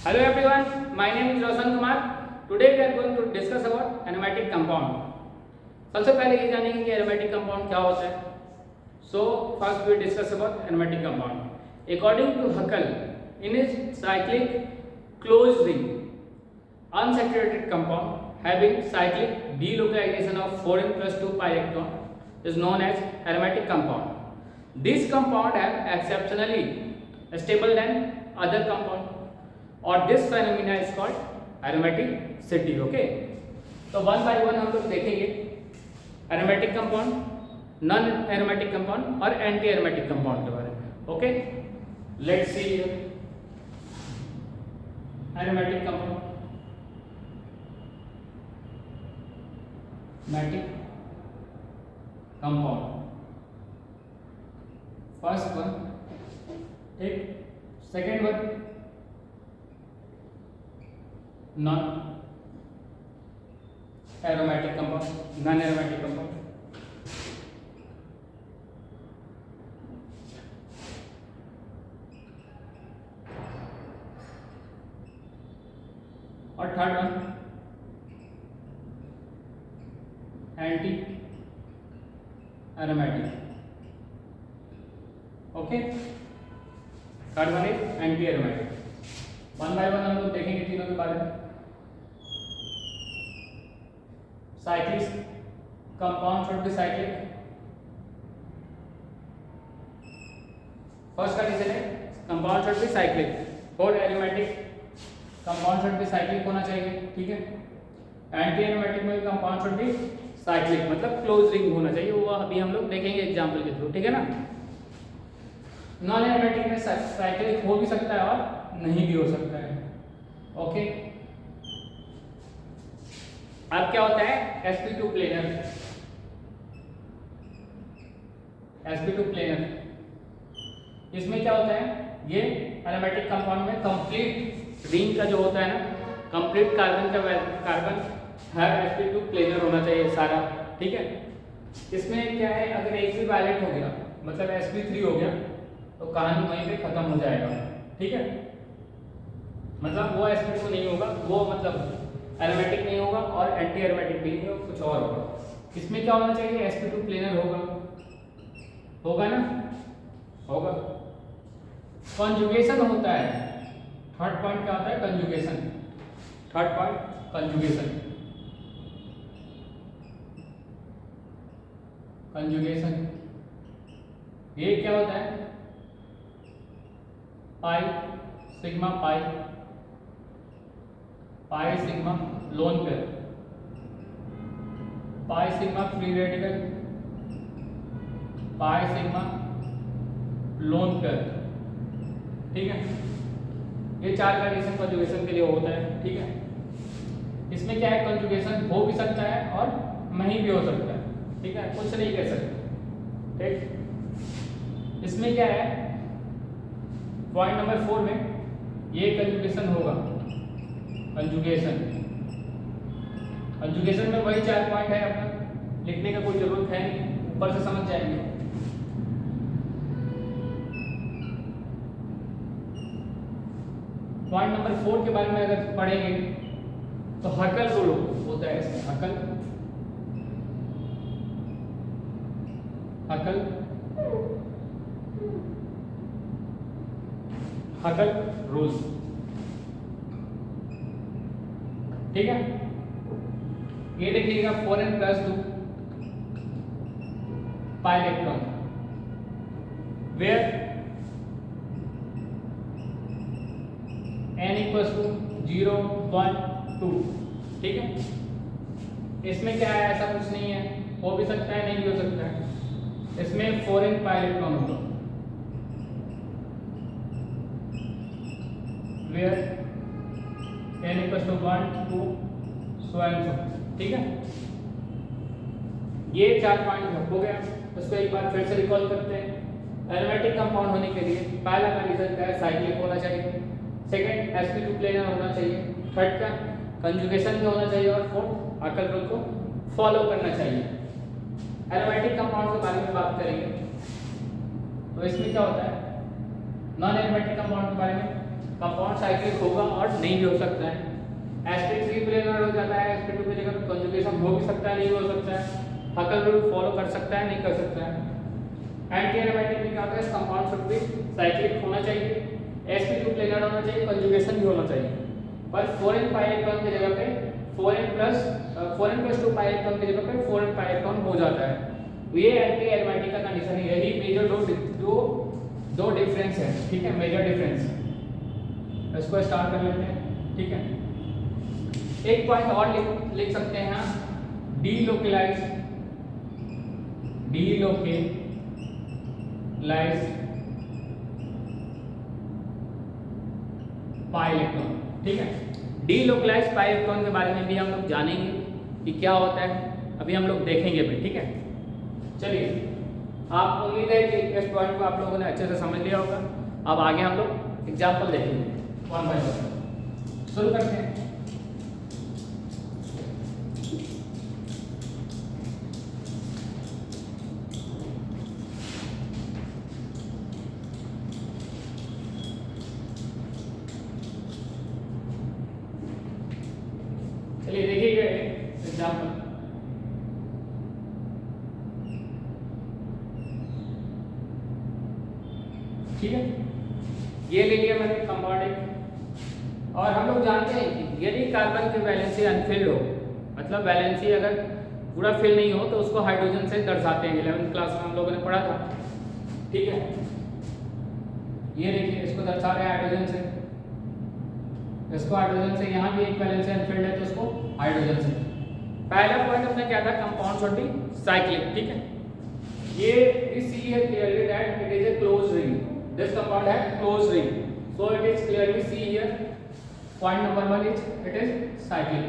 Hello everyone, my name is Roshan Kumar. Today we are going to discuss about aromatic compound. सबसे पहले ये जानेंगे कि aromatic compound क्या होता है. So first we discuss about aromatic compound. According to Huckel, in his cyclic closed ring, unsaturated compound having cyclic delocalization of 4n plus 2 pi electron is known as aromatic compound. This compound have exceptionally stable than other compound. और this phenomena is called aromaticity. Okay, तो one by one हम लोग देखेंगे aromatic compound, non aromatic compound और anti aromatic compound के बारे में. Okay, let's see aromatic compound. Aromatic compound first one, ठीक. Second one non aromatic compound, non aromatic compound. और third one anti aromatic. Okay, third one is anti aromatic. One by one हम लोग देखेंगे तीनों के बारे में. Cyclic compound should be cyclic. First condition है compound should be cyclic. For aromatic compound should be cyclic होना चाहिए, ठीक है. एंटी एरोमेटिक में कंपाउंड शुड बी साइक्लिक, मतलब क्लोज रिंग होना चाहिए. वो अभी हम लोग देखेंगे एग्जांपल के थ्रू, ठीक है ना. नॉन एरोमेटिक में साइक्लिक हो भी सकता है और नहीं भी हो सकता है. ओके, अब क्या होता है sp2 प्लेनर. sp2 प्लेनर इसमें क्या होता है, ये एरोमेटिक कंपाउंड में कंप्लीट रिंग का जो होता है ना, कंप्लीट कार्बन हर sp2 प्लेनर होना चाहिए सारा, ठीक है. इसमें क्या है, अगर एक भी वायलेट हो गया मतलब sp3 हो गया तो कहानी वहीं पे खत्म हो जाएगा, ठीक है. मतलब वो sp2 नहीं होगा, वो मतलब एरोमेटिक नहीं होगा और एंटी एरोमेटिक भी नहीं होगा, कुछ और होगा. इसमें क्या होना चाहिए, sp2 प्लेनर होगा ना, होगा. कंजुगेशन होता है. थर्ड पॉइंट क्या होता है, conjugation. Third point conjugation. Conjugation ये क्या होता है, pi sigma pi sigma lone pair, pi sigma free radical, pi sigma lone pair, ठीक है. ये चार कंडीशन कंजुगेशन के लिए होता है, ठीक है. इसमें क्या है, कंजुगेशन हो भी सकता है और नहीं भी हो सकता है, ठीक है. कुछ नहीं कह सकते, ठीक. इसमें क्या है, पॉइंट नंबर 4 में ये कंजुगेशन होगा. कंजुगेशन में वही 4 पॉइंट है, अपना लिखने का कोई जरूरत है नहीं, ऊपर से समझ जाएंगे. पॉइंट नंबर 4 के बारे में अगर पढ़ेंगे तो हकल रूल होता है इसमें. हकल रूल्स, ठीक है. ये देखिएगा 4n plus 2 pi electron where n equals to 0 1 2, ठीक है. इसमें क्या है, ऐसा कुछ नहीं है, हो भी सकता है नहीं भी हो सकता है. इसमें 4n pi इलेक्ट्रॉन होगा where n equals to 1 2 so and so, ठीक है. ये 4 पॉइंट हो गया. उसको एक बार फिर से रिकॉल करते हैं. एरोमेटिक कंपाउंड होने के लिए पहला कंडीशन क्या है, साइक्लिक होना चाहिए. सेकंड sp2 प्लेनर होना चाहिए. थर्ड का कंजुगेशन में होना चाहिए और फोर्थ हकल रूल को फॉलो करना चाहिए. एरोमेटिक कंपाउंड के बारे में बात करेंगे तो इसमें क्या होता है, नॉन एरोमेटिक कंपाउंड के बारे में कंपाउंड साइक्लिक होगा और नहीं भी हो सकता है। sp3 प्लेनर हो जाता है, sp2 की जगह कंजुगेशन हो भी सकता है, नहीं हो सकता है, हकल रूल फॉलो कर सकता है, नहीं कर सकता है। एंटी एरोमेटिक में क्या होता है, कंपाउंड शुड बी साइक्लिक होना चाहिए, sp2 प्लेनर होना चाहिए, कंजुगेशन भी होना चाहिए। पर 4n पाई इलेक्ट्रॉन की जगह पे 4n + 2 पाई इलेक्ट्रॉन की जगह पे 4n पाई इलेक्ट्रॉन हो जाता है। ये एंटी एरोमेटिक का कंडीशन है, यही मेजर दो डिफरेंस है, ठीक है, मेजर डिफरेंस। इसको स्टार्ट कर लेते हैं, ठीक है। एक पॉइंट और लिख सकते हैं यहाँ, डीलोकलाइज पाई इलेक्ट्रॉन, ठीक है। डीलोकलाइज पाई इलेक्ट्रॉन के बारे में भी हम लोग जानेंगे कि क्या होता है, अभी हम लोग देखेंगे भी, ठीक है। चलिए, आप उम्मीद है कि इस पॉइंट को आप लोगों ने अच्छे से समझ लिया होगा। अब आगे हम लोग एग्जाम्पल देखेंगे वन बाय वन। शुरू करते हैं। चलिए देखिएगा एग्जाम्पल। ठीक है, ये ले लिया मैंने कंपाउंड एक। और हम लोग जानते हैं कि यदि कार्बन की वैलेंसी अनफिल्ड हो, मतलब वैलेंसी अगर पूरा फिल नहीं हो, तो उसको हाइड्रोजन से दर्शाते हैं। 11वीं क्लास में हम लोगों ने पढ़ा था, ठीक है। ये देखिए, इसको दर्शा रहे हैं हाइड्रोजन से, इसको हाइड्रोजन से, यहाँ भी एक वैलेंसी अनफिल्ड है तो उसको हाइड्रोजन से। पहला पॉइंट अपने क्या था, कंपाउंड शुड बी साइक्लिक, ठीक है। ये we see here clearly that it is a closed ring. This compound has closed ring, so it is clearly see here. Point number 1 is it is cyclic,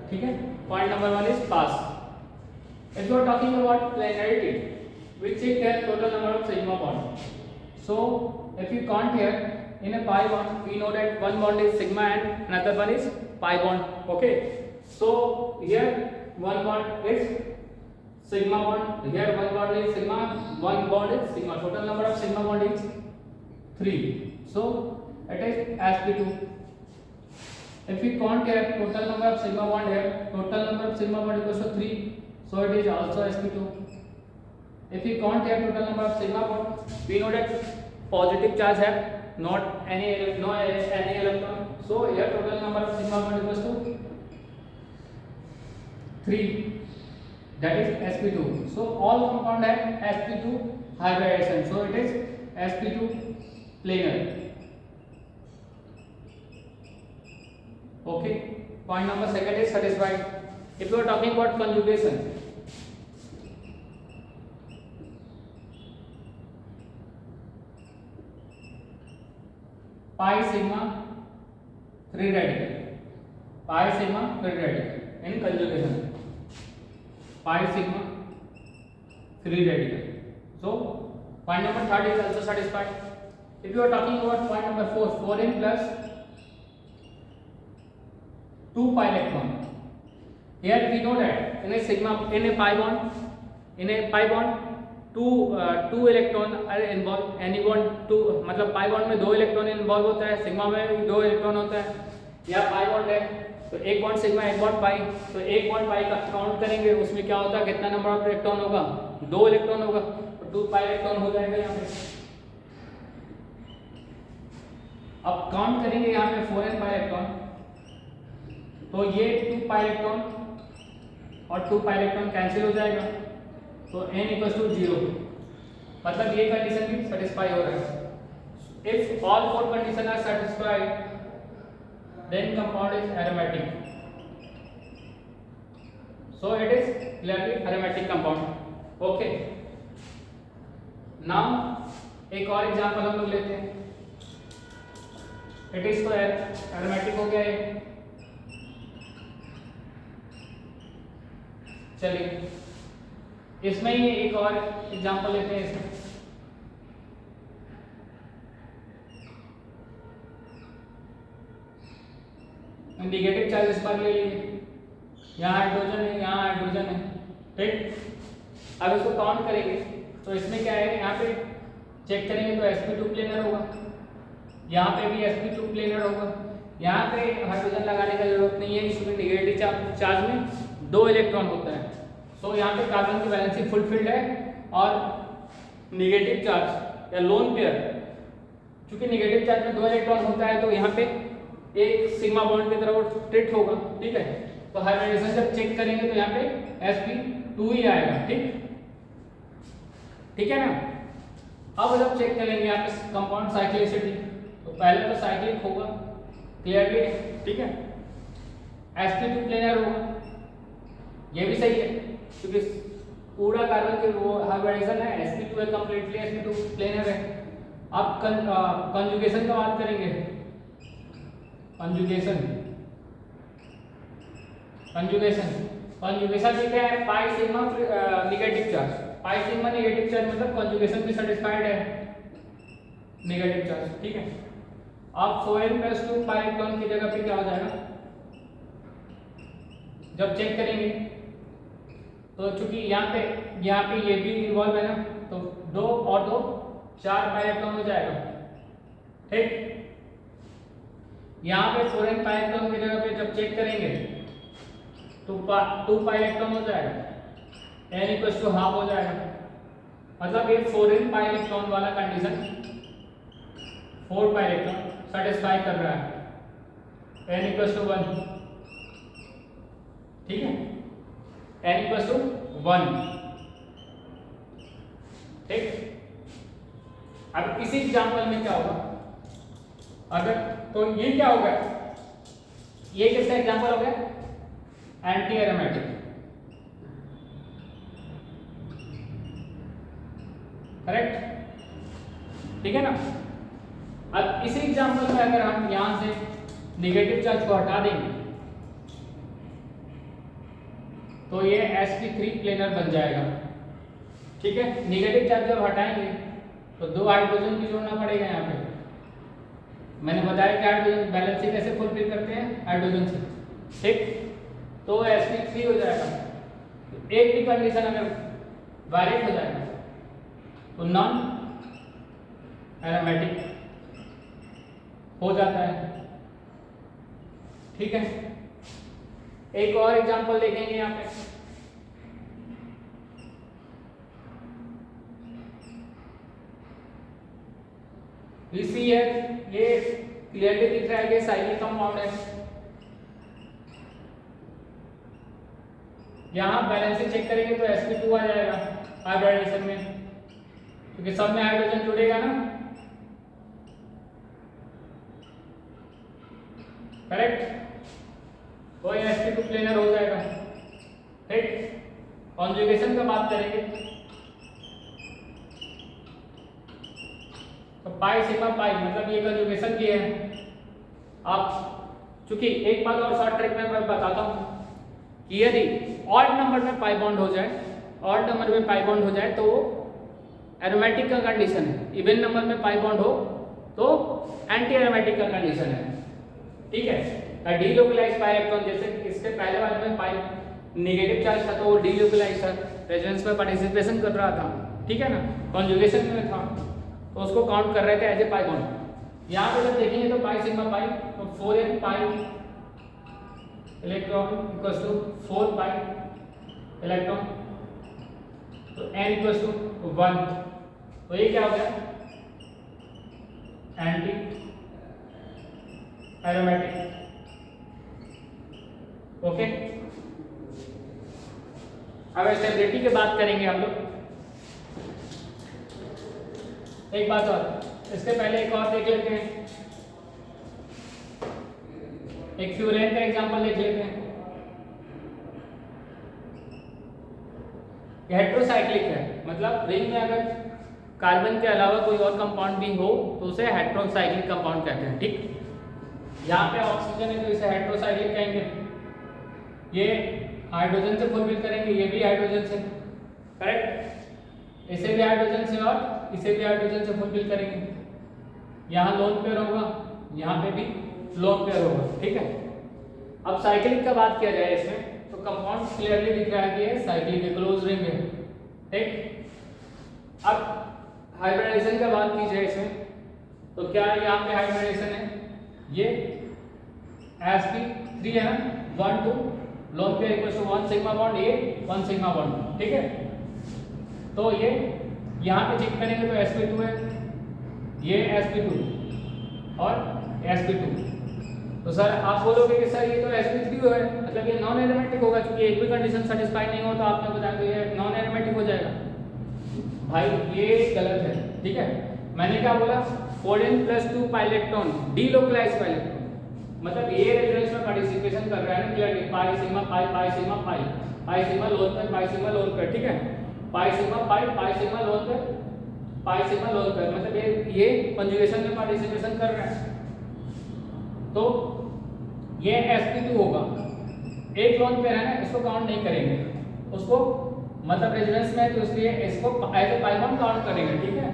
ठीक है। Point number 1 is pass. If you are talking about planarity, we check here total number of sigma bond. So if you count here in a pi bond, we know that one bond is sigma and another one is pi bond. Okay, so here one bond is sigma bond, here one bond is sigma, one bond is sigma. Total number of sigma bond is 3. So it is sp2. If we count here total number of sigma bond here, total number of sigma bond equals to 3. So it is also sp2. If we count here total number of sigma bond, we know that positive charge have not any electron. So here total number of sigma bond equals to 3. That is sp2. So all compound have sp2 hybridization. So it is sp2 planar. Okay. Point number second is satisfied. If you are talking about conjugation, pi sigma 3 radical, pi sigma 3 radical in conjugation. Pi sigma 3 radical. So point number third is also satisfied. If you are talking about point number 4, 4n plus 2 pi electron. Here we know that in a pi bond, two electron are involved. Any bond two, मतलब pi bond में 2 electron involve होता है, sigma में भी 2 electron होता है। यहाँ pi bond है, तो एक बॉन्ड सिग्मा एक बॉन्ड पाई, तो एक बॉन्ड पाई का काउंट करेंगे, उसमें क्या होता है, कितना नंबर ऑफ इलेक्ट्रॉन होगा, 2 इलेक्ट्रॉन होगा, तो 2 पाई इलेक्ट्रॉन हो जाएगा यहाँ पे। अब काउंट करेंगे यहाँ पे 4n पाई इलेक्ट्रॉन, तो ये 2 पाई इलेक्ट्रॉन और 2 पाई इलेक्ट्रॉन कैंसिल हो जाएगा, तो n इक्वल्स टू 0, मतलब ये कंडीशन भी सेटिस्फाई हो रहा है। If all 4 condition are satisfied, then compound is aromatic. So it is clearly aromatic compound. Okay. Now एक और एग्जांपल हम लोग लेते हैं। It is तो aromatic हो गया है। चलिए इसमें ही एक और एग्जांपल लेते हैं। इसमें नेगेटिव चार्ज इस पर ले लिए, यहाँ हाइड्रोजन है, यहाँ हाइड्रोजन है, ठीक। अब इसको काउंट करेंगे तो इसमें क्या है, यहाँ पे चेक करेंगे तो sp2 प्लेनर होगा, यहाँ पे भी sp2 प्लेनर होगा। यहाँ पे हाइड्रोजन लगाने का जरूरत नहीं है, इसमें नेगेटिव चार्ज में 2 इलेक्ट्रॉन होता है। सो यहाँ पे कार्बन की वैलेंसी फुलफिल्ड है और नेगेटिव चार्ज या लोन पेयर, क्योंकि नेगेटिव चार्ज में 2 इलेक्ट्रॉन होता है तो यहाँ पे एक सिग्मा बॉन्ड की तरफ ट्रीट होगा, ठीक है। तो हाइब्रिडाइजेशन जब चेक करेंगे तो यहाँ पे sp2 ही आएगा, ठीक है ना। अब जब चेक करेंगे यहाँ पे कंपाउंड साइक्लिसिटी, तो पहले तो साइक्लिक होगा क्लियरली, ठीक है। sp2 प्लेनर होगा, ये भी सही है क्योंकि पूरा कार्बन के वो हाइब्रिडाइजेशन है, sp2 है, कंप्लीटली sp2 प्लेनर है। अब कंजुगेशन का बात करेंगे, कंजुगेशन में क्या है, pi sigma negative charge, pi sigma negative charge मतलब कंजुगेशन भी सेटिस्फाइड है, नेगेटिव चार्ज, ठीक है। अब 4n+2 पाई इलेक्ट्रॉन की जगह पे क्या हो जाएगा जब चेक करेंगे, तो चूंकि यहाँ पे ये भी इन्वॉल्व है ना, तो 2 और 2 4 पाई इलेक्ट्रॉन हो जाएगा, ठीक। यहाँ पे 4n पाई इलेक्ट्रॉन की जगह पे जब चेक करेंगे तो 2 पाई इलेक्ट्रॉन हो जाएगा, n=½ हो जाएगा। मतलब ये 4n पाई इलेक्ट्रॉन वाला कंडीशन 4 पाई इलेक्ट्रॉन सेटिस्फाई कर रहा है, n=1, ठीक है, n=1, ठीक। अब इसी एग्जांपल में क्या होगा, अगर तो ये क्या होगा, ये किसका एग्जांपल हो गया, एंटी एरोमेटिक, करेक्ट, ठीक है ना। अब इसी एग्जांपल में अगर हम यहां से नेगेटिव चार्ज को हटा देंगे तो ये sp3 प्लेनर बन जाएगा, ठीक है। नेगेटिव चार्ज जब हटाएंगे तो 2 हाइड्रोजन भी जोड़ना पड़ेगा यहाँ पे। मैंने बताया कि हाइड्रोजन बैलेंसिंग कैसे फुलफिल करते हैं, हाइड्रोजन से, ठीक। तो sp3 हो जाएगा। तो एक भी कंडीशन अगर वायलेट हो जाएगा तो नॉन एरोमेटिक हो जाता है, ठीक है। एक और एग्जांपल देखेंगे यहाँ पे, सी है, ये क्लियरली दिख रहा है कि साइक्लिक कंपाउंड है। यहाँ बैलेंसिंग चेक करेंगे तो sp2 आ जाएगा हाइब्रिडाइजेशन में, क्योंकि सब में हाइड्रोजन जुड़ेगा ना, करेक्ट, तो ये sp2 प्लेनर हो जाएगा, ठीक। कॉन्जुगेशन का बात करेंगे तो पाई सिग्मा पाई मतलब ये कंजुगेशन की है। आप चूंकि एक बात और शॉर्ट ट्रिक में मैं बताता हूँ कि यदि ऑड नंबर में पाई बॉन्ड हो जाए, ऑड नंबर में पाई बॉन्ड हो जाए तो एरोमेटिक का कंडीशन है, इवन नंबर में पाई बॉन्ड हो तो एंटी एरोमेटिक का कंडीशन है, ठीक है। डीलोकलाइज्ड पाई इलेक्ट्रॉन, जैसे इसके पहले वाले में पाई नेगेटिव चार्ज था तो वो डीलोकलाइज्ड था, रेजोनेंस में पार्टिसिपेशन कर रहा था, ठीक है ना, कॉन्जुगेशन में था तो उसको काउंट कर रहे थे एज ए पाई बॉन्ड। यहाँ पे जब देखेंगे तो पाई सिग्मा पाई तो 4n pi electron equals to 4 pi electron, तो n इक्वल्स टू 1, तो ये क्या हो गया, एंटी एरोमेटिक, ओके। अब स्टेबिलिटी की बात करेंगे हम लोग। एक बात और, इसके पहले एक और देख लेते हैं, एक फ्यूरेन का एग्जांपल देख लेते हैं। हेट्रोसाइक्लिक है, मतलब रिंग में अगर कार्बन के अलावा कोई और कंपाउंड भी हो तो उसे हेट्रोसाइक्लिक कंपाउंड कहते हैं, ठीक। यहाँ पे ऑक्सीजन है तो इसे हेट्रोसाइक्लिक कहेंगे, ये हाइड्रोजन से फुलफिल करेंगे, ये भी हाइड्रोजन से, करेक्ट, इसे भी हाइड्रोजन से और इसे भी हाइड्रोजन से फुलफिल करेंगे। यहाँ लोन पेयर होगा, यहाँ पे भी लोन पेयर होगा, ठीक है। अब साइक्लिक का बात किया जाए इसमें तो कंपाउंड क्लियरली दिख रहा है कि ये साइक्लिक क्लोज रिंग है, ठीक। अब हाइब्रिडाइजेशन का बात की जाए इसमें तो क्या यहाँ पे हाइब्रिडेशन है, ये sp3 है ना 1 2 lone pair equal to 1 sigma bond a 1 sigma bond, ठीक है। तो ये यहाँ पे चेक करेंगे तो sp2 है, ये sp2 और sp2। तो सर आप बोलोगे कि सर ये तो sp3 है, मतलब ये नॉन एरोमेटिक होगा, क्योंकि एक भी कंडीशन सेटिस्फाई नहीं हो तो आपने बताया तो ये नॉन एरोमेटिक हो जाएगा। भाई ये गलत है, ठीक है। मैंने क्या बोला, 4n+2 पाइलेक्ट्रॉन डीलोकलाइज्ड पाइलेक्ट्रॉन, मतलब ये रेजोनेंस में पार्टिसिपेशन कर रहा है ना clearly, pi sigma pi pi sigma pi pi sigma loan पे पाई सिग्मा लोन पे, ठीक है। Pi sigma pi sigma loan पे पाई सिग्मा लोन पे, मतलब ये कंजुगेशन में पार्टिसिपेशन कर रहा है। तो ये sp2 होगा, एक लोन पेयर है ना, इसको काउंट नहीं करेंगे, उसको मतलब रेजोनेंस में, तो इसलिए इसको as a pi bond count करेंगे, ठीक है।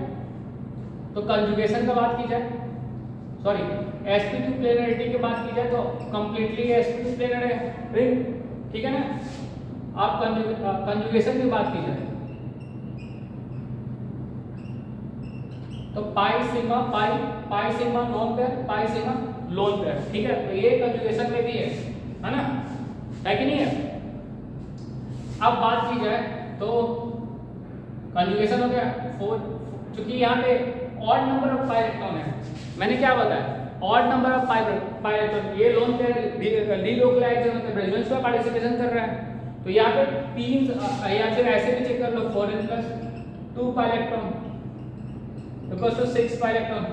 तो कंजुगेशन का बात की जाए, सॉरी sp2 प्लेनरिटी की बात की जाए तो कंप्लीटली sp2 प्लेनर है रिंग, ठीक है ना। आप कंजुगेशन की बात की जाए तो pi sigma non pair pi sigma lone pair, ठीक है। तो ये कंजुगेशन में भी है ना, है कि नहीं है। अब बात की जाए तो कंजुगेशन हो गया 4, क्योंकि यहाँ पे odd number of pi electron है, मैंने क्या बताया odd number of pi electron, ये लोन पेयर डीलोकलाइज्ड है, मतलब रेजोनेंस में पार्टिसिपेशन कर रहा है। तो यहाँ पे 3, या फिर ऐसे भी चेक कर लो 4n+2 pi electron equal to 6 pi electron,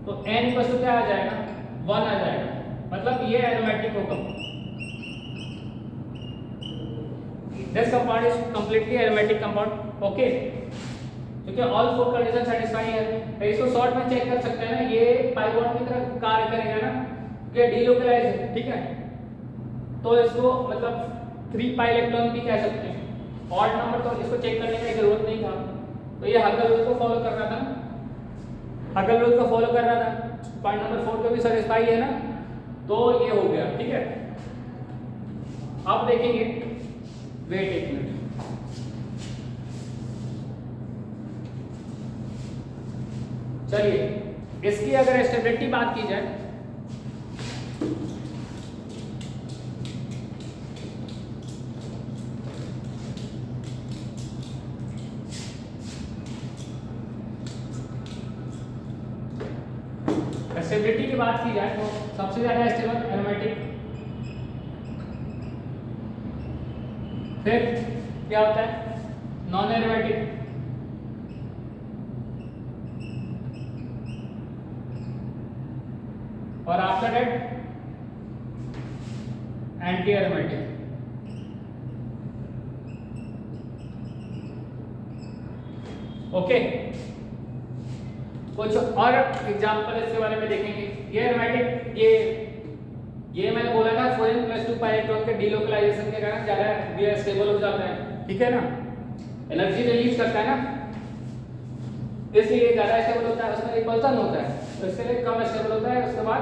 तो n इक्वल टू क्या आ जाएगा 1 आ जाएगा, मतलब ये एरोमेटिक होगा। This compound is completely aromatic compound, okay, क्योंकि ऑल 4 कंडीशन सेटिस्फाई है। तो इसको शॉर्ट में चेक कर सकते हैं ना, ये पाई बॉन्ड की तरह कार्य करेगा ना, कि डीलोकलाइज है, ठीक है। तो इसको मतलब 3 पाई इलेक्ट्रॉन भी कह सकते हैं, ऑड नंबर तो इसको चेक करने की जरूरत नहीं था। तो ये हगल रूल को फॉलो कर रहा था, हगल रूल को फॉलो कर रहा था, पॉइंट नंबर 4 पे भी सेटिस्फाई है ना, तो ये हो गया, ठीक है। अब देखेंगे, वेट एक मिनट, चलिए इसकी अगर स्टेबिलिटी बात की जाए स्टेबिलिटी की बात की जाए तो सबसे ज्यादा स्टेबल एरोमेटिक, फिर क्या होता है नॉन एरोमेटिक, और after that anti aromatic. Okay, कुछ और एग्जांपल इसके बारे में देखेंगे। ये एरोमेटिक, ये मैंने बोला था 4n+2 पाई इलेक्ट्रॉन के डीलोकलाइजेशन के कारण ज्यादा स्टेबल हो जाता है, ठीक है ना, एनर्जी रिलीज करता है ना, इसलिए ज्यादा स्टेबल होता है, उसमें रिपल्सन होता है, तो इसके लिए कम स्टेबल होता है। उसके बाद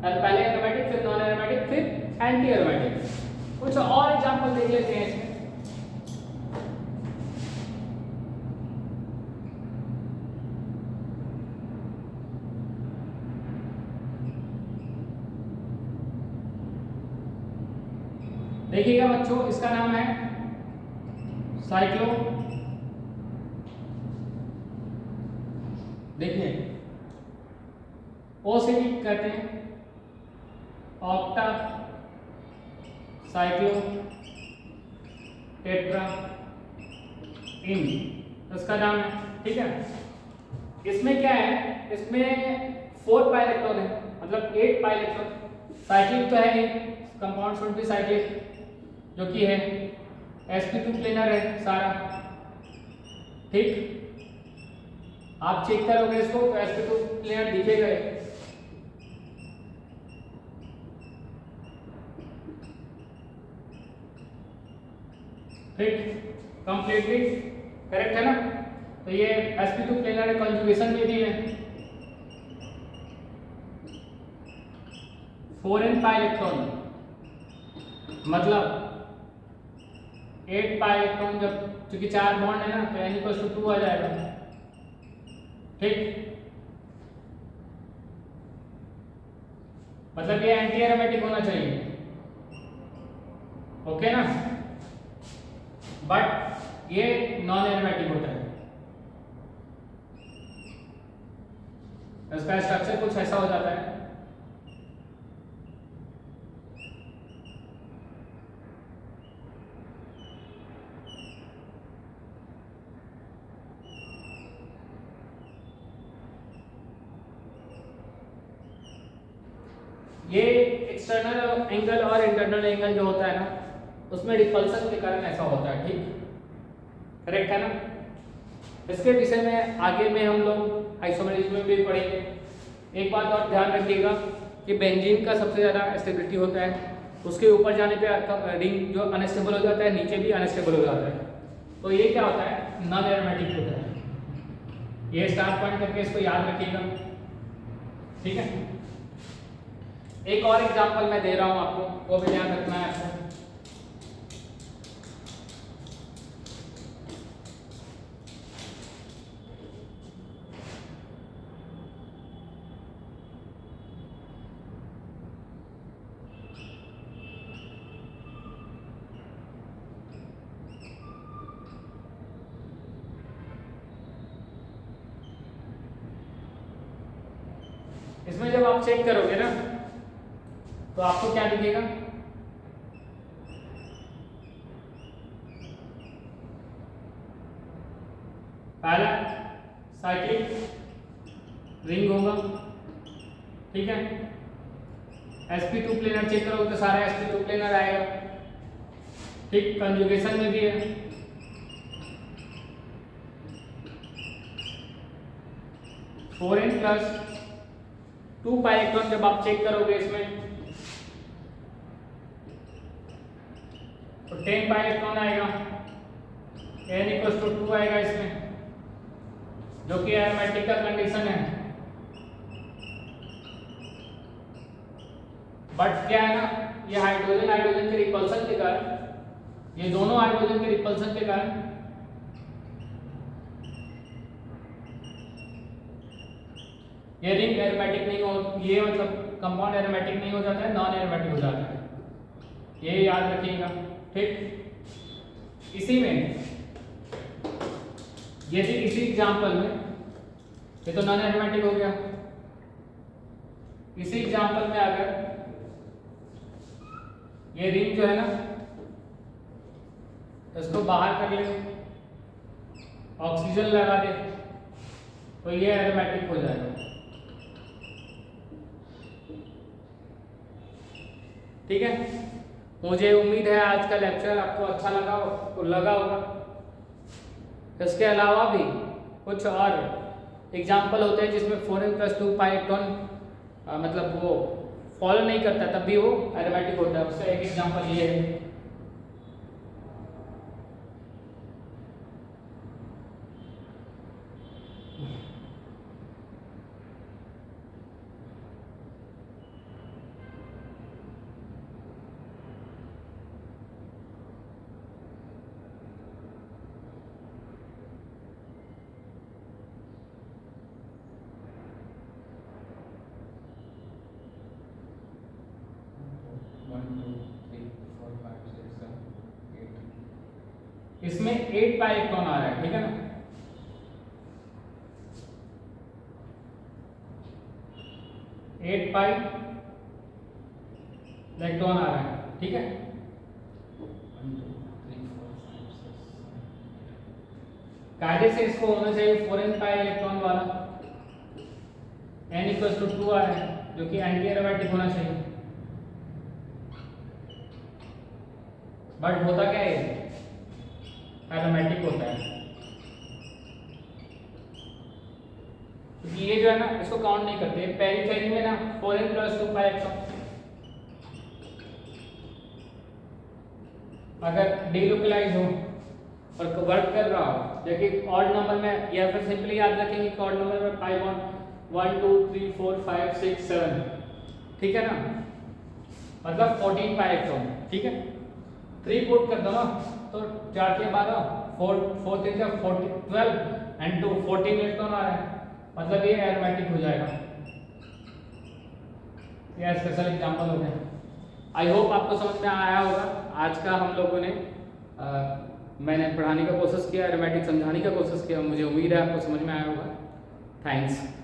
पहले एरोमेटिक, फिर नॉन एरोमेटिक, फिर एंटी एरोमेटिक। कुछ और एग्जांपल देख लेते हैं इसमें। देखिएगा बच्चों, इसका नाम है साइक्लो, देखिए ओ से भी कहते हैं, ऑक्टा साइक्लो टेट्रा इन, इसका नाम है, ठीक है। इसमें क्या है, इसमें 4 पाई इलेक्ट्रॉन है, मतलब 8 पाई इलेक्ट्रॉन, साइक्लिक तो है, कंपाउंड शुड बी साइक्लिक, जो कि है sp2 प्लेनर है सारा, ठीक। आप चेक करोगे इसको तो sp2 प्लेनर दिखेगा, ठीक, कंप्लीटली करेक्ट है ना। तो ये sp2 प्लेनर कंजुगेशन में भी है, 4n पाई इलेक्ट्रॉन, मतलब 8 पाई इलेक्ट्रॉन, जब चूंकि 4 बॉन्ड है ना तो n = 2 आ जाएगा, ठीक। मतलब ये एंटी एरोमेटिक होना चाहिए, ओके ना, बट ये नॉन एरोमेटिक होता है। इसका स्ट्रक्चर कुछ ऐसा हो जाता है। ये एक्सटर्नल एंगल और इंटरनल एंगल जो होता है ना, उसमें रिपल्सन के कारण ऐसा होता है, ठीक, करेक्ट है ना। इसके विषय में आगे में हम लोग आइसोमेरिज्म में भी पढ़ेंगे। एक बात और ध्यान रखिएगा कि बेंजीन का सबसे ज़्यादा स्टेबिलिटी होता है, उसके ऊपर जाने पे रिंग जो अनस्टेबल हो जाता है, नीचे भी अनस्टेबल हो जाता है। तो ये क्या होता है, नॉन एरोमेटिक होता है। ये स्टार्ट पॉइंट करके इसको याद रखिएगा, ठीक है। एक और एग्जांपल मैं दे रहा हूं आपको, वो भी ध्यान रखना है आपको। इसमें जब आप चेक करोगे ना, तो आपको क्या दिखेगा, पहला साइक्लिक रिंग होगा, ठीक है। sp2 प्लेनर चेक करोगे तो सारा sp2 प्लेनर आएगा, ठीक। कंजुगेशन में भी है, four n plus 2 pi electron जब आप चेक करोगे इसमें तो 10 पाई इलेक्ट्रॉन आएगा, n इक्वल्स टू 2 आएगा इसमें, जो कि एरोमेटिक का कंडीशन है। बट क्या है ना, ये हाइड्रोजन हाइड्रोजन के रिपल्सन के कारण, ये दोनों हाइड्रोजन के रिपल्सन के कारण ये रिंग एरोमेटिक नहीं हो, ये मतलब कंपाउंड एरोमेटिक नहीं हो जाता है, नॉन एरोमेटिक हो जाता है, ये याद रखिएगा, ठीक। इसी में यदि इसी एग्जांपल में, ये तो नॉन एरोमेटिक हो गया, इसी एग्जांपल में अगर ये रिंग जो है ना, इसको बाहर कर ले, ऑक्सीजन लगा दे, तो ये एरोमेटिक हो जाएगा, ठीक है। मुझे उम्मीद है आज का लेक्चर आपको अच्छा लगा होगा। इसके अलावा भी कुछ और एग्जाम्पल होते हैं जिसमें 4n + 2 पाई इलेक्ट्रॉन मतलब वो फॉलो नहीं करता, तब भी वो एरोमेटिक होता है। उसका एक एग्जाम्पल ये है। इसमें 8 पाई इलेक्ट्रॉन आ रहा है, ठीक है ना। एट पाई इलेक्ट्रॉन आ रहा है, ठीक है। कायदे से इसको होना चाहिए 4n पाई इलेक्ट्रॉन वाला, n इक्वल्स टू 2 आ रहा है, जो कि एंटी एरोमेटिक होना चाहिए। बट होता क्या है, एरोमेटिक होता है, क्योंकि ये जो है ना, इसको काउंट नहीं करते। पेरिफेरी में ना 4n + 2 पाई इलेक्ट्रॉन अगर डिलोकलाइज हो और वर्क कर रहा हो, जबकि ऑड नंबर में, या फिर सिंपली याद रखेंगे कि ऑड नंबर में पाई बॉन्ड 1 2 3 4 5 6 7, ठीक है ना, मतलब 14 पाई इलेक्ट्रॉन, ठीक है। 3 पुट कर दो ना, तो 4 के 12, 4 4 3 12 एंड 2 14 इलेक्ट्रॉन आ रहा है, मतलब ये एरोमेटिक हो जाएगा। या स्पेशल एग्जाम्पल होते हैं। आई होप आपको समझ में आया होगा। आज का हम लोगों ने मैंने पढ़ाने का कोशिश किया, एरोमेटिक समझाने का कोशिश किया, मुझे उम्मीद है आपको समझ में आया होगा। थैंक्स।